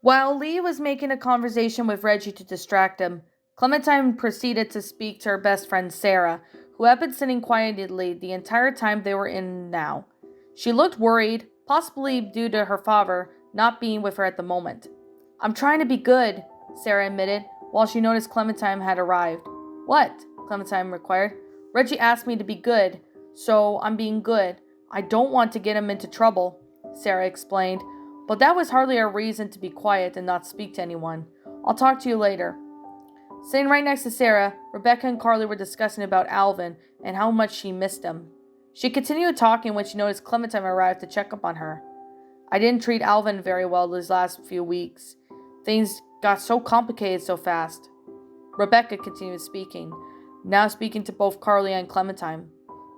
While Lee was making a conversation with Reggie to distract him, Clementine proceeded to speak to her best friend Sarah, who had been sitting quietly the entire time they were in now. She looked worried, possibly due to her father not being with her at the moment. "I'm trying to be good," Sarah admitted, while she noticed Clementine had arrived. "What?" Clementine inquired. "Reggie asked me to be good, so I'm being good. I don't want to get him into trouble," Sarah explained, but that was hardly a reason to be quiet and not speak to anyone. "I'll talk to you later." Sitting right next to Sarah, Rebecca and Carly were discussing about Alvin and how much she missed him. She continued talking when she noticed Clementine arrived to check up on her. "I didn't treat Alvin very well these last few weeks. Things got so complicated so fast." Rebecca continued speaking, now speaking to both Carly and Clementine.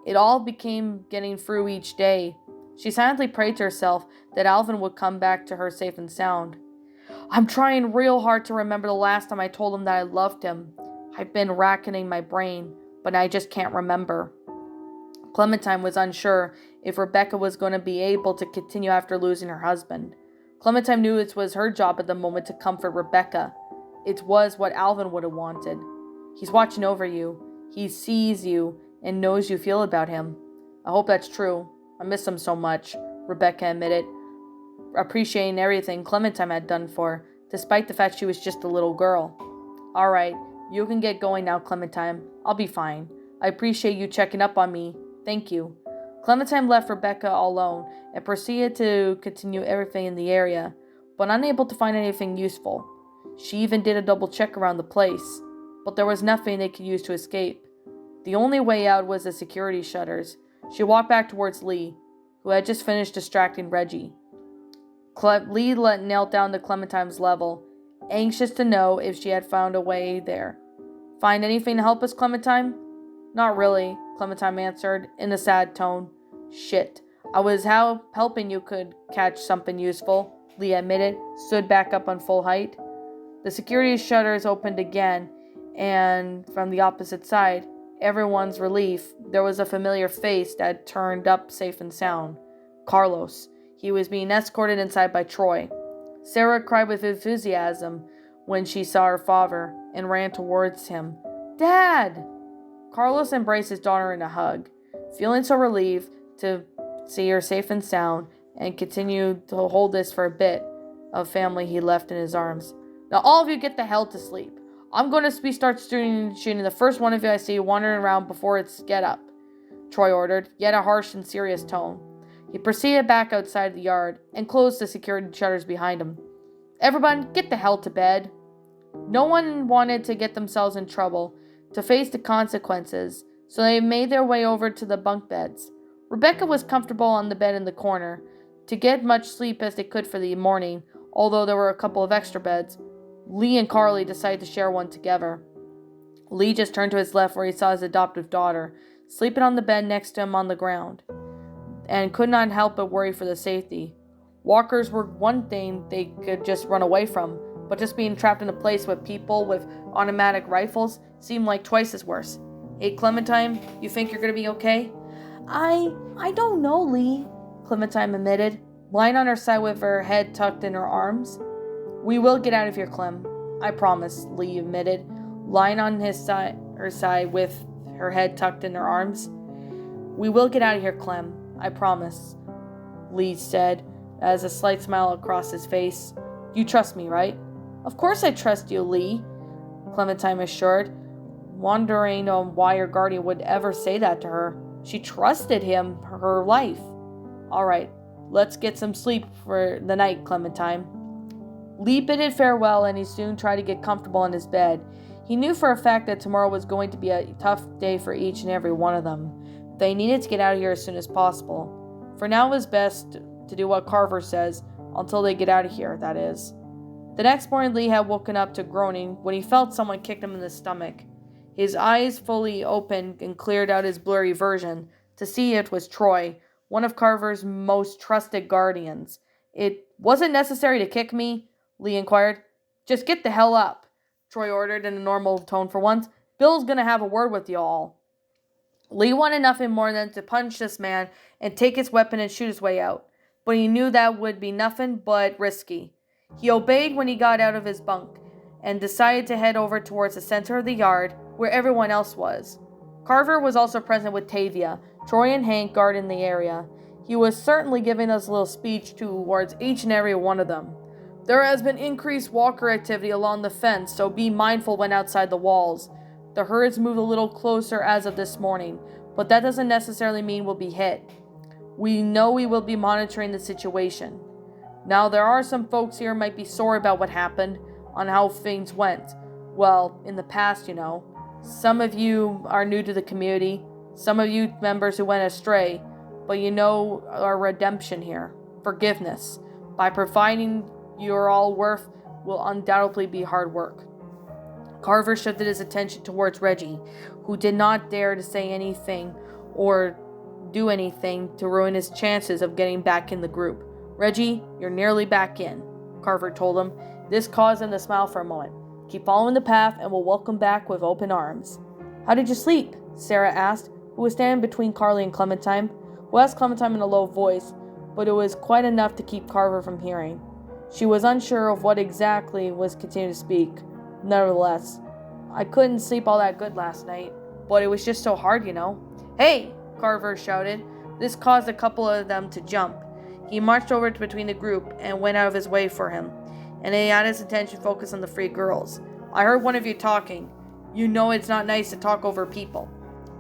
It all became getting through each day. She silently prayed to herself that Alvin would come back to her safe and sound. "I'm trying real hard to remember the last time I told him that I loved him. I've been racking my brain, but I just can't remember." Clementine was unsure if Rebecca was going to be able to continue after losing her husband. Clementine knew it was her job at the moment to comfort Rebecca. It was what Alvin would have wanted. "He's watching over you. He sees you and knows you feel about him." "I hope that's true. I miss him so much," Rebecca admitted, appreciating everything Clementine had done for her, despite the fact she was just a little girl. "All right, you can get going now, Clementine. I'll be fine. I appreciate you checking up on me. Thank you." Clementine left Rebecca all alone and proceeded to continue everything in the area, but unable to find anything useful. She even did a double check around the place, but there was nothing they could use to escape. The only way out was the security shutters. She walked back towards Lee, who had just finished distracting Reggie. Lee knelt down to Clementine's level, anxious to know if she had found a way there. "Find anything to help us, Clementine?" "Not really," Clementine answered, in a sad tone. "Shit. I was helping you could catch something useful," Lee admitted, stood back up on full height. The security shutters opened again, and from the opposite side, everyone's relief, there was a familiar face that turned up safe and sound. Carlos. He was being escorted inside by Troy. Sarah cried with enthusiasm when she saw her father and ran towards him. "Dad!" Carlos embraced his daughter in a hug, feeling so relieved to see her safe and sound, and continued to hold this for a bit of family he left in his arms. "Now all of you get the hell to sleep. I'm going to start shooting the first one of you I see wandering around before it's get up," Troy ordered, yet a harsh and serious tone. He proceeded back outside the yard and closed the security shutters behind him. "Everyone, get the hell to bed." No one wanted to get themselves in trouble, to face the consequences, so they made their way over to the bunk beds. Rebecca was comfortable on the bed in the corner, to get much sleep as they could for the morning, although there were a couple of extra beds. Lee and Carly decided to share one together. Lee just turned to his left where he saw his adoptive daughter, sleeping on the bed next to him on the ground, and could not help but worry for the safety. Walkers were one thing they could just run away from, but just being trapped in a place with people with automatic rifles seemed like twice as worse. "Hey, Clementine, you think you're going to be okay?" I don't know, Lee," Clementine admitted, lying on her side with her head tucked in her arms. "We will get out of here, Clem. I promise," Lee admitted, lying on her side with her head tucked in her arms. "We will get out of here, Clem. I promise," Lee said, as a slight smile across his face. "You trust me, right?" "Of course I trust you, Lee," Clementine assured, wondering why her guardian would ever say that to her. She trusted him her life. "All right, let's get some sleep for the night, Clementine." Lee bid farewell, and he soon tried to get comfortable in his bed. He knew for a fact that tomorrow was going to be a tough day for each and every one of them. They needed to get out of here as soon as possible. For now it was best to do what Carver says, until they get out of here, that is. The next morning Lee had woken up to groaning when he felt someone kick him in the stomach. His eyes fully opened and cleared out his blurry vision to see it was Troy, one of Carver's most trusted guardians. "It wasn't necessary to kick me?" Lee inquired. "Just get the hell up," Troy ordered in a normal tone for once. "Bill's gonna have a word with you all." Lee wanted nothing more than to punch this man and take his weapon and shoot his way out, but he knew that would be nothing but risky. He obeyed when he got out of his bunk and decided to head over towards the center of the yard where everyone else was. Carver was also present with Tavia, Troy and Hank guarding the area. He was certainly giving us a little speech towards each and every one of them. There has been increased walker activity along the fence, so be mindful when outside the walls. The herds moved a little closer as of this morning, but that doesn't necessarily mean we'll be hit. We know we will be monitoring the situation. Now, there are some folks here who might be sore about what happened, on how things went. Well, in the past, Some of you are new to the community, some of you members who went astray, but you know our redemption here, forgiveness. By providing you're all worth will undoubtedly be hard work. Carver shifted his attention towards Reggie, who did not dare to say anything or do anything to ruin his chances of getting back in the group. Reggie, you're nearly back in, Carver told him. This caused him to smile for a moment. Keep following the path and we'll welcome back with open arms. How did you sleep? Sarah asked, who was standing between Carly and Clementine, who asked Clementine in a low voice, but it was quite enough to keep Carver from hearing. She was unsure of what exactly was continuing to speak. Nevertheless, I couldn't sleep all that good last night, but it was just so hard, Hey! Carver shouted. This caused a couple of them to jump. He marched over to between the group and went out of his way for him, and he had his attention focused on the three girls. I heard one of you talking. You know it's not nice to talk over people.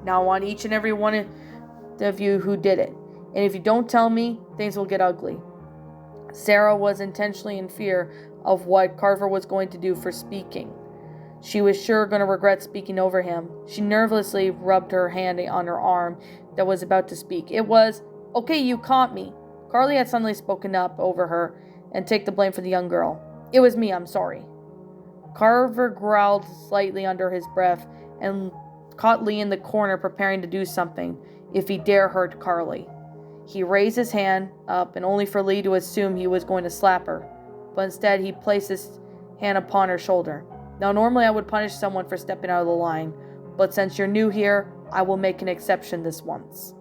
Now I want each and every one of you who did it, and if you don't tell me, things will get ugly. Sarah was intentionally in fear of what Carver was going to do for speaking. She was sure going to regret speaking over him. She nervously rubbed her hand on her arm that was about to speak. It was, okay, you caught me. Carly had suddenly spoken up over her and take the blame for the young girl. It was me, I'm sorry. Carver growled slightly under his breath and caught Lee in the corner preparing to do something if he dare hurt Carly. He raised his hand up and only for Lee to assume he was going to slap her, but instead he placed his hand upon her shoulder. Now normally I would punish someone for stepping out of the line, but since you're new here, I will make an exception this once.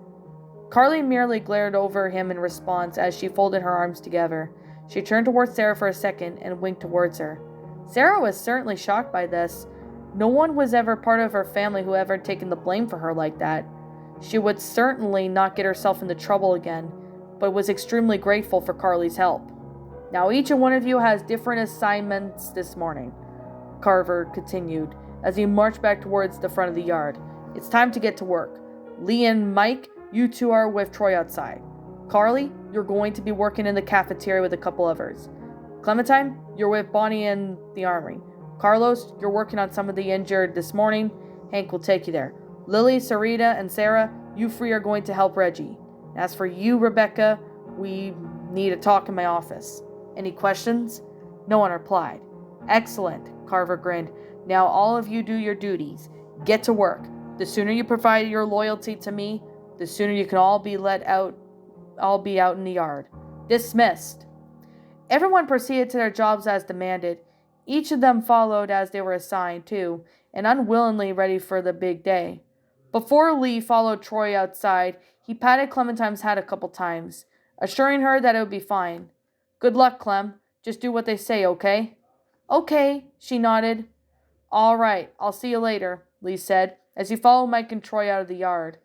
Carly merely glared over him in response as she folded her arms together. She turned towards Sarah for a second and winked towards her. Sarah was certainly shocked by this. No one was ever part of her family who ever taken the blame for her like that. She would certainly not get herself into trouble again, but was extremely grateful for Carly's help. Now each and one of you has different assignments this morning, Carver continued as he marched back towards the front of the yard. It's time to get to work. Lee and Mike, you two are with Troy outside. Carly, you're going to be working in the cafeteria with a couple others. Clementine, you're with Bonnie in the armory. Carlos, you're working on some of the injured this morning. Hank will take you there. Lily, Sarita, and Sarah, you three are going to help Reggie. As for you, Rebecca, we need a talk in my office. Any questions? No one replied. Excellent, Carver grinned. Now all of you do your duties. Get to work. The sooner you provide your loyalty to me, the sooner you can all be out in the yard. Dismissed. Everyone proceeded to their jobs as demanded. Each of them followed as they were assigned to, and unwillingly ready for the big day. Before Lee followed Troy outside, he patted Clementine's hat a couple times, assuring her that it would be fine. Good luck, Clem. Just do what they say, okay? Okay, she nodded. All right, I'll see you later, Lee said, as he followed Mike and Troy out of the yard.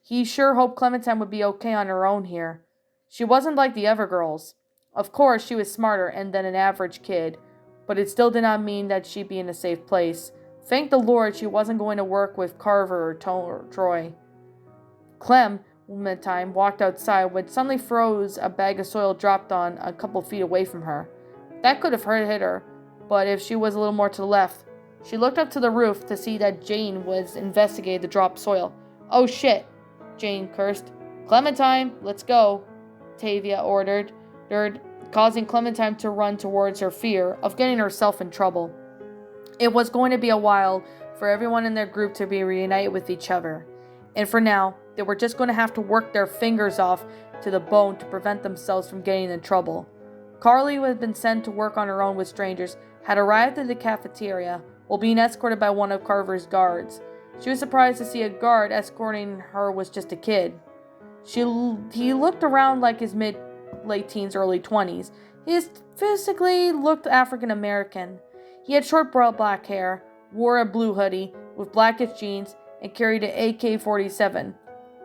He sure hoped Clementine would be okay on her own here. She wasn't like the other girls. Of course, she was smarter than an average kid, but it still did not mean that she'd be in a safe place. Thank the Lord she wasn't going to work with Carver or Troy. Clementine walked outside when suddenly froze a bag of soil dropped on a couple feet away from her. That could have hit her, but if she was a little more to the left. She looked up to the roof to see that Jane was investigating the dropped soil. Oh shit, Jane cursed. Clementine, let's go, Tavia ordered, causing Clementine to run towards her fear of getting herself in trouble. It was going to be a while for everyone in their group to be reunited with each other, and for now, they were just going to have to work their fingers off to the bone to prevent themselves from getting in trouble. Carly, who had been sent to work on her own with strangers, had arrived at the cafeteria while being escorted by one of Carver's guards. She was surprised to see a guard escorting her was just a kid. He looked around like his mid-late teens, early 20s. He physically looked African American. He had short black hair, wore a blue hoodie with blackish jeans, and carried an AK-47,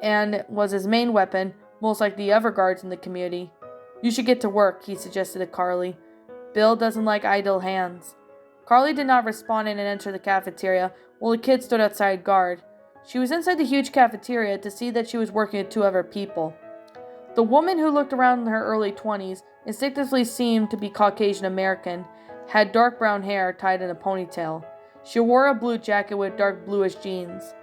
and was his main weapon, most like the other guards in the community. You should get to work, he suggested to Carly. Bill doesn't like idle hands. Carly did not respond and entered the cafeteria, while the kid stood outside guard. She was inside the huge cafeteria to see that she was working with two other people. The woman, who looked around in her early 20s, instinctively seemed to be Caucasian American, had dark brown hair tied in a ponytail. She wore a blue jacket with dark bluish jeans.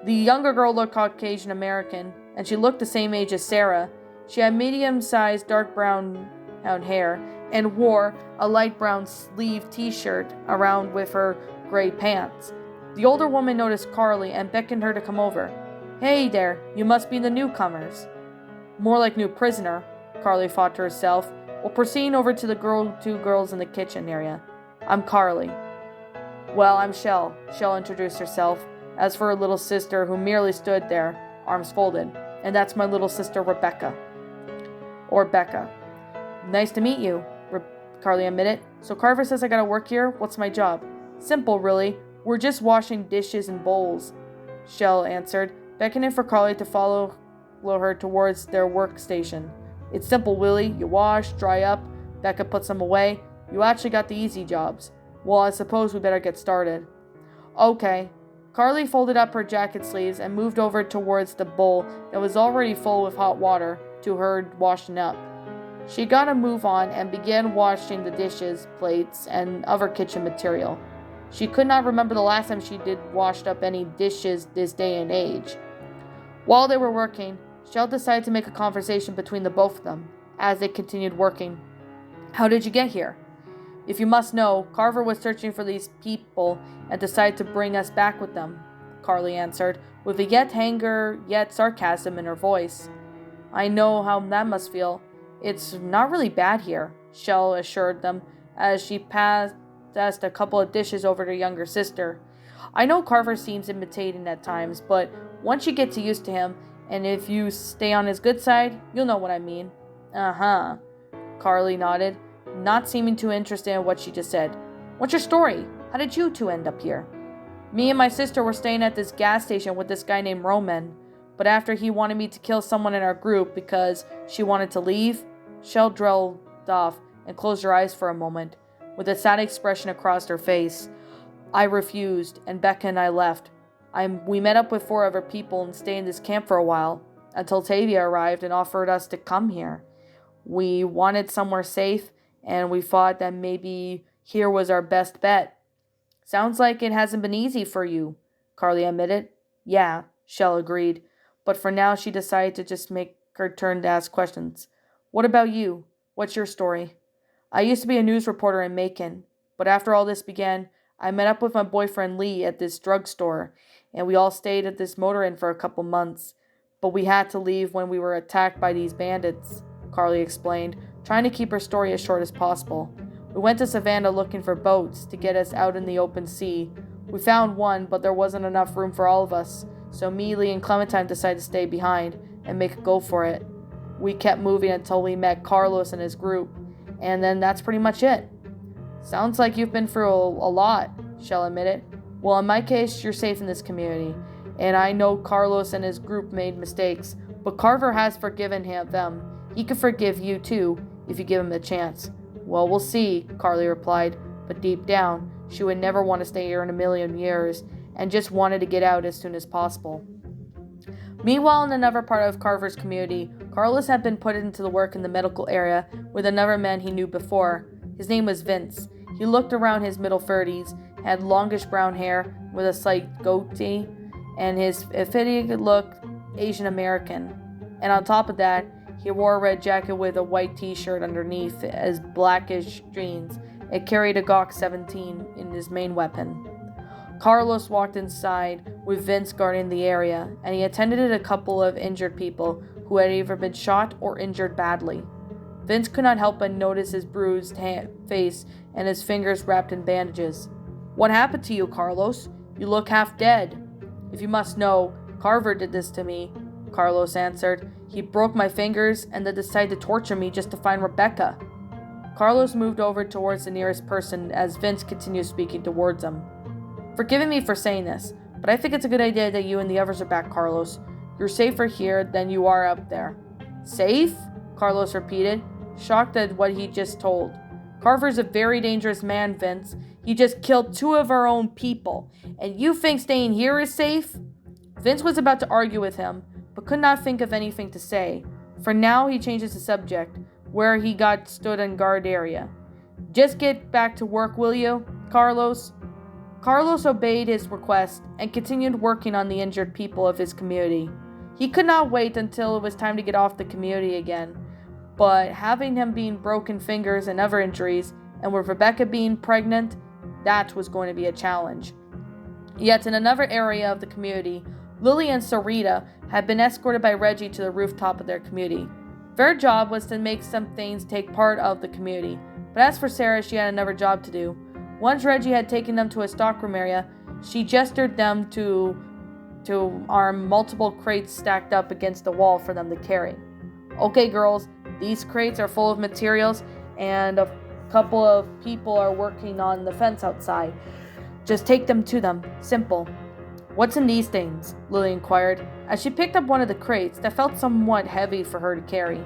The younger girl looked Caucasian American, and she looked the same age as Sarah. She had medium-sized dark brown hair and wore a light brown sleeve t-shirt around with her gray pants. The older woman noticed Carly and beckoned her to come over. Hey there, you must be the newcomers. More like new prisoner, Carly thought to herself, while proceeding over to the two girls in the kitchen area. I'm Carly. Well, I'm Shell, Shell introduced herself. As for her little sister, who merely stood there, arms folded, and that's my little sister Rebecca. Or Becca. Nice to meet you, Carly admitted. So Carver says I gotta work here? What's my job? Simple, really. We're just washing dishes and bowls, Shell answered, beckoning for Carly to follow her towards their workstation. It's simple, Willie. You wash, dry up, Becca puts them away. You actually got the easy jobs. Well, I suppose we better get started. Okay. Carly folded up her jacket sleeves and moved over towards the bowl that was already full with hot water to her washing up. She got a move on and began washing the dishes, plates, and other kitchen material. She could not remember the last time she did washed up any dishes this day and age. While they were working, Shell decided to make a conversation between the both of them as they continued working. How did you get here? If you must know, Carver was searching for these people and decided to bring us back with them, Carly answered, with a yet anger, yet sarcasm in her voice. I know how that must feel. It's not really bad here, Shell assured them as she passed a couple of dishes over to her younger sister. I know Carver seems imitating at times, but once you get used to him, and if you stay on his good side, you'll know what I mean. Uh-huh, Carly nodded, not seeming too interested in what she just said. What's your story? How did you two end up here? Me and my sister were staying at this gas station with this guy named Roman, but after he wanted me to kill someone in our group because she wanted to leave, Shell drilled off and closed her eyes for a moment, with a sad expression across her face. I refused, and Becca and I left. We met up with 4 other people and stayed in this camp for a while, until Tavia arrived and offered us to come here. We wanted somewhere safe, and we thought that maybe here was our best bet. Sounds like it hasn't been easy for you, Carly admitted. Yeah, Shell agreed, but for now she decided to just make her turn to ask questions. What about you? What's your story? I used to be a news reporter in Macon, but after all this began, I met up with my boyfriend Lee at this drugstore, and we all stayed at this motor inn for a couple months, but we had to leave when we were attacked by these bandits, Carly explained, trying to keep her story as short as possible. We went to Savannah looking for boats to get us out in the open sea. We found one, but there wasn't enough room for all of us, so me, Lee, and Clementine decided to stay behind and make a go for it. We kept moving until we met Carlos and his group, and then that's pretty much it. Sounds like you've been through a lot, Shell admitted. Well, in my case, you're safe in this community, and I know Carlos and his group made mistakes, but Carver has forgiven them. He could forgive you too, if you give him the chance. Well, we'll see, Carly replied, but deep down, she would never want to stay here in a million years, and just wanted to get out as soon as possible. Meanwhile, in another part of Carver's community, Carlos had been put into the work in the medical area with another man he knew before. His name was Vince. He looked around his middle 30s, had longish brown hair with a slight goatee, and his fitted looked Asian American. And on top of that, he wore a red jacket with a white t-shirt underneath as blackish jeans. It carried a Glock 17 in his main weapon. Carlos walked inside with Vince guarding the area, and he attended a couple of injured people who had either been shot or injured badly. Vince could not help but notice his bruised face and his fingers wrapped in bandages. What happened to you, Carlos? You look half dead. If you must know, Carver did this to me, Carlos answered. He broke my fingers and then decided to torture me just to find Rebecca. Carlos moved over towards the nearest person as Vince continued speaking towards him. Forgive me for saying this, but I think it's a good idea that you and the others are back, Carlos. You're safer here than you are up there. Safe? Carlos repeated, shocked at what he just told. Carver's a very dangerous man, Vince. He just killed 2 of our own people, and you think staying here is safe? Vince was about to argue with him, but could not think of anything to say. For now, he changes the subject, where he got stood in guard area. Just get back to work, will you, Carlos? Carlos obeyed his request and continued working on the injured people of his community. He could not wait until it was time to get off the community again, but having him being broken fingers and other injuries, and with Rebecca being pregnant, that was going to be a challenge. Yet in another area of the community, Lily and Sarita had been escorted by Reggie to the rooftop of their community. Their job was to make some things take part of the community, but as for Sarah, she had another job to do. Once Reggie had taken them to a stockroom area, she gestured them to arm multiple crates stacked up against the wall for them to carry. Okay, girls, these crates are full of materials, and a couple of people are working on the fence outside. Just take them to them. Simple. What's in these things? Lily inquired, as she picked up one of the crates that felt somewhat heavy for her to carry.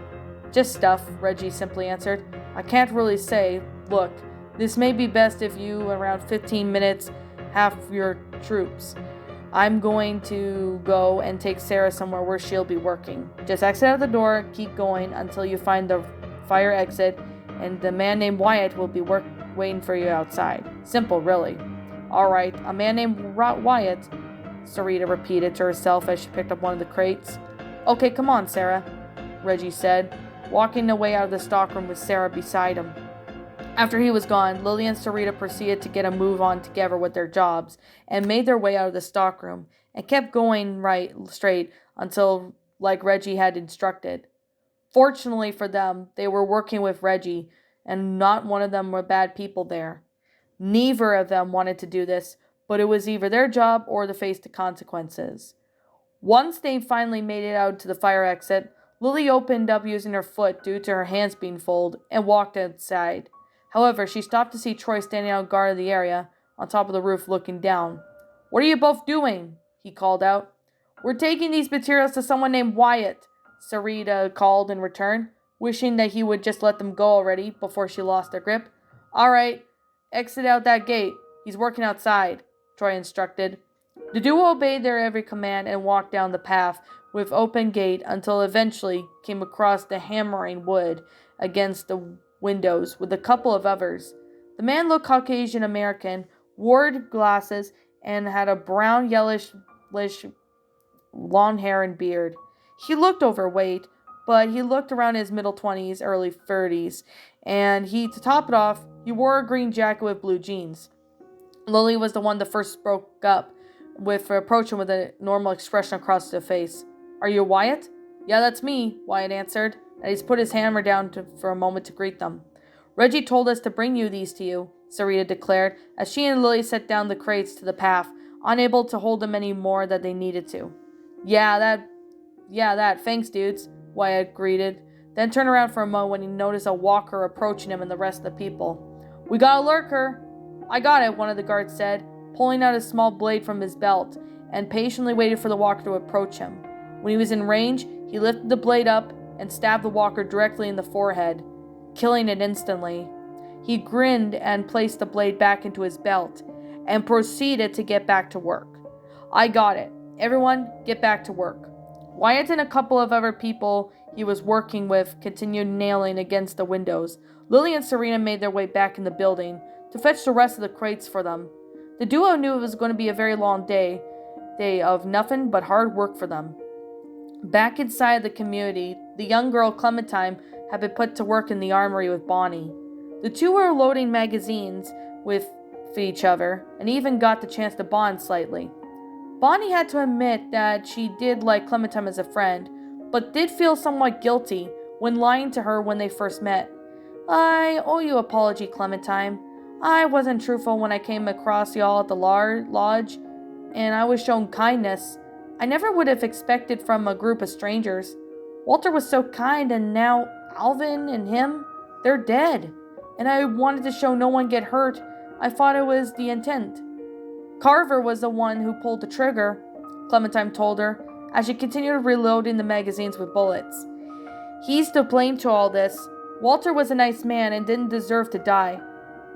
Just stuff, Reggie simply answered. I can't really say. Look, this may be best if you, around 15 minutes, have your troops. I'm going to go and take Sarah somewhere where she'll be working. Just exit out the door, keep going until you find the fire exit, and the man named Wyatt will be waiting for you outside. Simple, really. All right, a man named Wyatt, Sarita repeated to herself as she picked up one of the crates. Okay, come on, Sarah, Reggie said, walking away out of the stockroom with Sarah beside him. After he was gone, Lily and Sarita proceeded to get a move on together with their jobs and made their way out of the stockroom and kept going straight until, like Reggie had instructed. Fortunately for them, they were working with Reggie, and not one of them were bad people there. Neither of them wanted to do this, but it was either their job or to face the consequences. Once they finally made it out to the fire exit, Lily opened up using her foot due to her hands being full and walked outside. However, she stopped to see Troy standing on guard of the area, on top of the roof looking down. What are you both doing? He called out. We're taking these materials to someone named Wyatt, Sarita called in return, wishing that he would just let them go already before she lost their grip. All right, exit out that gate. He's working outside, Troy instructed. The duo obeyed their every command and walked down the path with open gate until eventually came across the hammering wood against the windows with a couple of others. The man looked Caucasian American, wore glasses, and had a brown yellowish long hair and beard. He looked overweight, but he looked around his middle 20s, early 30s, and to top it off, he wore a green jacket with blue jeans. Lily was the one that first spoke up, approaching with a normal expression across the face. Are you Wyatt? Yeah, that's me, Wyatt answered, and he's put his hammer down for a moment to greet them. Reggie told us to bring these to you, Sarita declared, as she and Lily set down the crates to the path, unable to hold them any more than they needed to. Yeah, thanks, dudes, Wyatt greeted, then turned around for a moment when he noticed a walker approaching him and the rest of the people. We got a lurker. I got it, one of the guards said, pulling out a small blade from his belt, and patiently waited for the walker to approach him. When he was in range, he lifted the blade up and stabbed the walker directly in the forehead, killing it instantly. He grinned and placed the blade back into his belt, and proceeded to get back to work. I got it. Everyone, get back to work. Wyatt and a couple of other people he was working with continued nailing against the windows. Lily and Serena made their way back in the building to fetch the rest of the crates for them. The duo knew it was going to be a very long day of nothing but hard work for them. Back inside the community, the young girl Clementine had been put to work in the armory with Bonnie. The two were loading magazines with each other, and even got the chance to bond slightly. Bonnie had to admit that she did like Clementine as a friend, but did feel somewhat guilty when lying to her when they first met. I owe you an apology, Clementine. I wasn't truthful when I came across y'all at the lodge, and I was shown kindness I never would have expected from a group of strangers. Walter was so kind, and now Alvin and him, they're dead. and I wanted to show no one get hurt. I thought it was the intent. Carver was the one who pulled the trigger, Clementine told her, as she continued reloading the magazines with bullets. He's to blame to all this. Walter was a nice man and didn't deserve to die.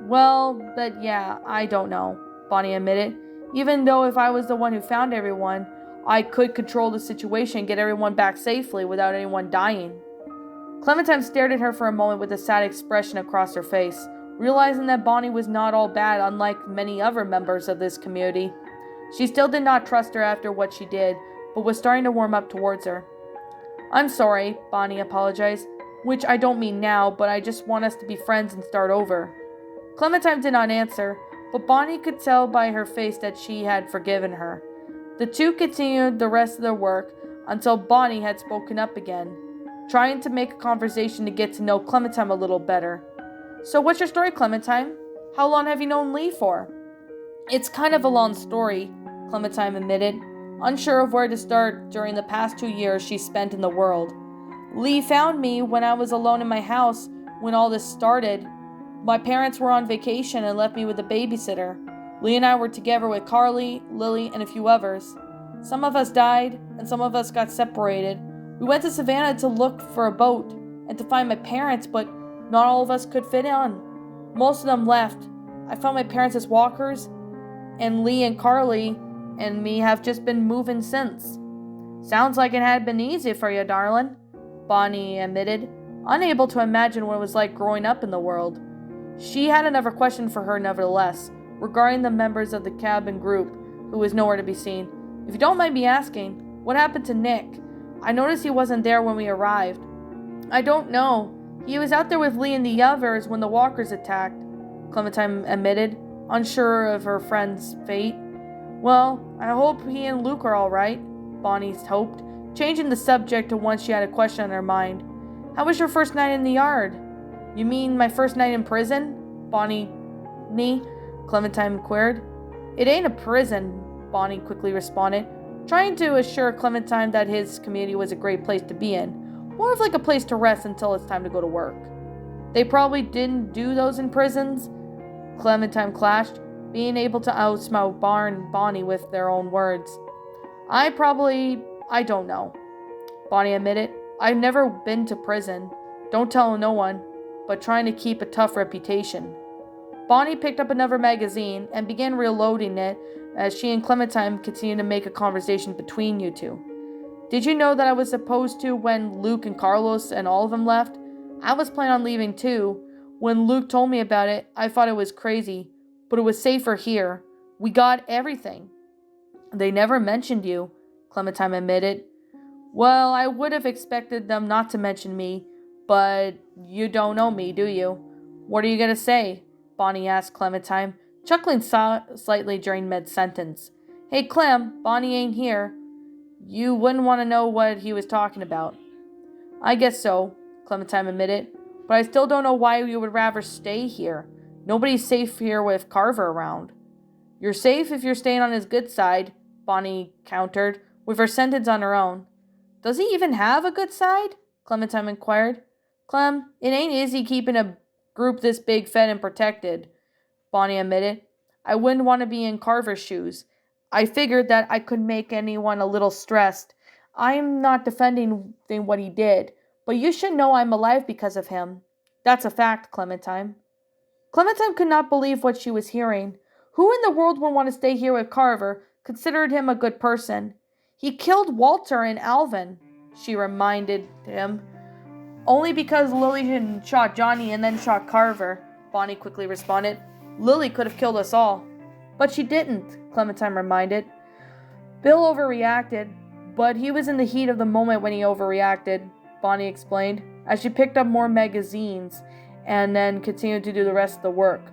Well, but yeah, I don't know, Bonnie admitted. Even though if I was the one who found everyone, I could control the situation and get everyone back safely without anyone dying. Clementine stared at her for a moment with a sad expression across her face, realizing that Bonnie was not all bad, unlike many other members of this community. She still did not trust her after what she did, but was starting to warm up towards her. I'm sorry, Bonnie apologized, which I don't mean now, but I just want us to be friends and start over. Clementine did not answer, but Bonnie could tell by her face that she had forgiven her. The two continued the rest of their work until Bonnie had spoken up again, trying to make a conversation to get to know Clementine a little better. So what's your story, Clementine? How long have you known Lee for? It's kind of a long story, Clementine admitted, unsure of where to start during the past 2 years she spent in the world. Lee found me when I was alone in my house when all this started. My parents were on vacation and left me with a babysitter. Lee and I were together with Carly, Lily, and a few others. Some of us died, and some of us got separated. We went to Savannah to look for a boat and to find my parents, but not all of us could fit on. Most of them left. I found my parents as walkers, and Lee and Carly and me have just been moving since. Sounds like it had been easy for you, darling, Bonnie admitted, unable to imagine what it was like growing up in the world. She had another question for her nevertheless, regarding the members of the cabin group, who was nowhere to be seen. If you don't mind me asking, what happened to Nick? I noticed he wasn't there when we arrived. I don't know. He was out there with Lee and the others when the walkers attacked, Clementine admitted, unsure of her friend's fate. Well, I hope he and Luke are all right, Bonnie hoped, changing the subject to one she had a question on her mind. How was your first night in the yard? You mean my first night in prison? Clementine inquired. It ain't a prison, Bonnie quickly responded, trying to assure Clementine that his community was a great place to be in, more of like a place to rest until it's time to go to work. They probably didn't do those in prisons, Clementine clashed, being able to outsmart Bonnie with their own words. I don't know, Bonnie admitted. I've never been to prison. Don't tell no one, but trying to keep a tough reputation. Bonnie picked up another magazine and began reloading it as she and Clementine continued to make a conversation between you two. Did you know that I was supposed to when Luke and Carlos and all of them left? I was planning on leaving too. When Luke told me about it, I thought it was crazy, but it was safer here. We got everything. They never mentioned you, Clementine admitted. Well, I would have expected them not to mention me, but you don't know me, do you? What are you going to say? Bonnie asked Clementine, chuckling slightly during mid-sentence. Hey, Clem, Bonnie ain't here. You wouldn't want to know what he was talking about. I guess so, Clementine admitted, but I still don't know why you would rather stay here. Nobody's safe here with Carver around. You're safe if you're staying on his good side, Bonnie countered, with her sentence on her own. Does he even have a good side? Clementine inquired. Clem, it ain't easy keeping a group this big, fed, and protected, Bonnie admitted. I wouldn't want to be in Carver's shoes. I figured that I could make anyone a little stressed. I'm not defending what he did, but you should know I'm alive because of him. That's a fact, Clementine. Clementine could not believe what she was hearing. Who in the world would want to stay here with Carver, considered him a good person? He killed Walter and Alvin, she reminded him. Only because Lily had shot Johnny and then shot Carver, Bonnie quickly responded. Lily could have killed us all. But she didn't, Clementine reminded. Bill overreacted, but he was in the heat of the moment when he overreacted, Bonnie explained, as she picked up more magazines and then continued to do the rest of the work.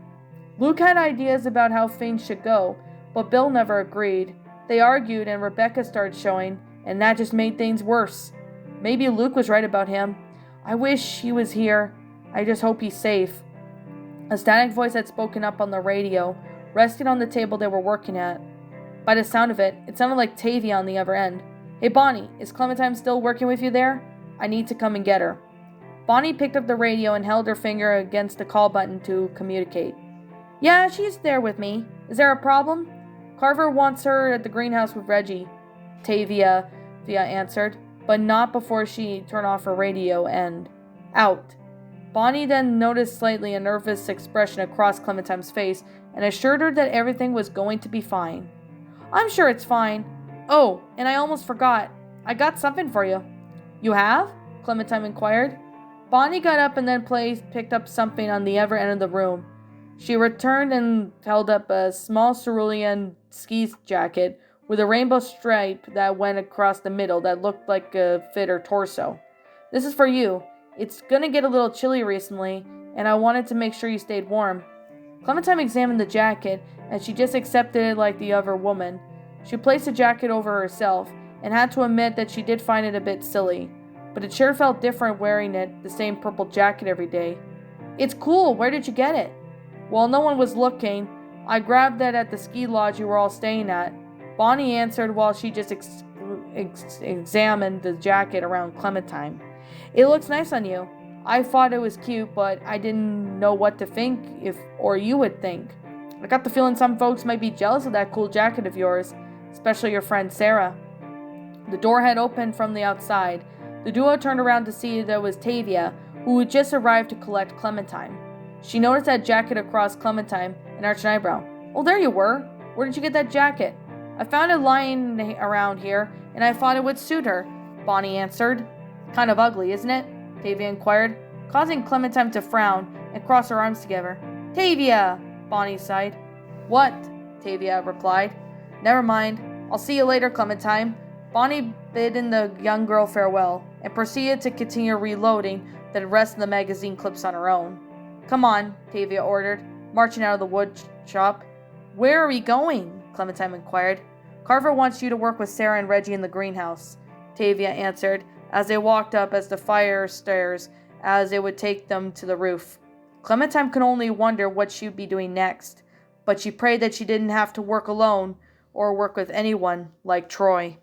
Luke had ideas about how things should go, but Bill never agreed. They argued and Rebecca started showing, and that just made things worse. Maybe Luke was right about him. I wish he was here. I just hope he's safe. A static voice had spoken up on the radio, resting on the table they were working at. By the sound of it, it sounded like Tavia on the other end. Hey Bonnie, is Clementine still working with you there? I need to come and get her. Bonnie picked up the radio and held her finger against the call button to communicate. Yeah, she's there with me. Is there a problem? Carver wants her at the greenhouse with Reggie, Tavia answered, but not before she turned off her radio and out. Bonnie then noticed slightly a nervous expression across Clementine's face and assured her that everything was going to be fine. I'm sure it's fine. Oh, and I almost forgot. I got something for you. You have? Clementine inquired. Bonnie got up and then picked up something on the other end of the room. She returned and held up a small cerulean ski jacket with a rainbow stripe that went across the middle that looked like a fit her torso. This is for you. It's gonna get a little chilly recently, and I wanted to make sure you stayed warm. Clementine examined the jacket, and she just accepted it like the other woman. She placed the jacket over herself, and had to admit that she did find it a bit silly. But it sure felt different wearing it, the same purple jacket every day. It's cool. Where did you get it? While no one was looking, I grabbed that at the ski lodge you were all staying at. Bonnie answered while she just examined the jacket around Clementine. It looks nice on you. I thought it was cute, but I didn't know what to think or you would think. I got the feeling some folks might be jealous of that cool jacket of yours, especially your friend Sarah. The door had opened from the outside. The duo turned around to see that it was Tavia, who had just arrived to collect Clementine. She noticed that jacket across Clementine and arched an eyebrow. Oh, there you were. Where did you get that jacket? I found it lying around here, and I thought it would suit her, Bonnie answered. Kind of ugly, isn't it? Tavia inquired, causing Clementine to frown and cross her arms together. Tavia! Bonnie sighed. What? Tavia replied. Never mind. I'll see you later, Clementine. Bonnie bid the young girl farewell, and proceeded to continue reloading the rest of the magazine clips on her own. Come on, Tavia ordered, marching out of the wood shop. Where are we going? Clementine inquired. Carver wants you to work with Sarah and Reggie in the greenhouse, Tavia answered, as they walked up the fire stairs as it would take them to the roof. Clementine could only wonder what she would be doing next, but she prayed that she didn't have to work alone or work with anyone like Troy.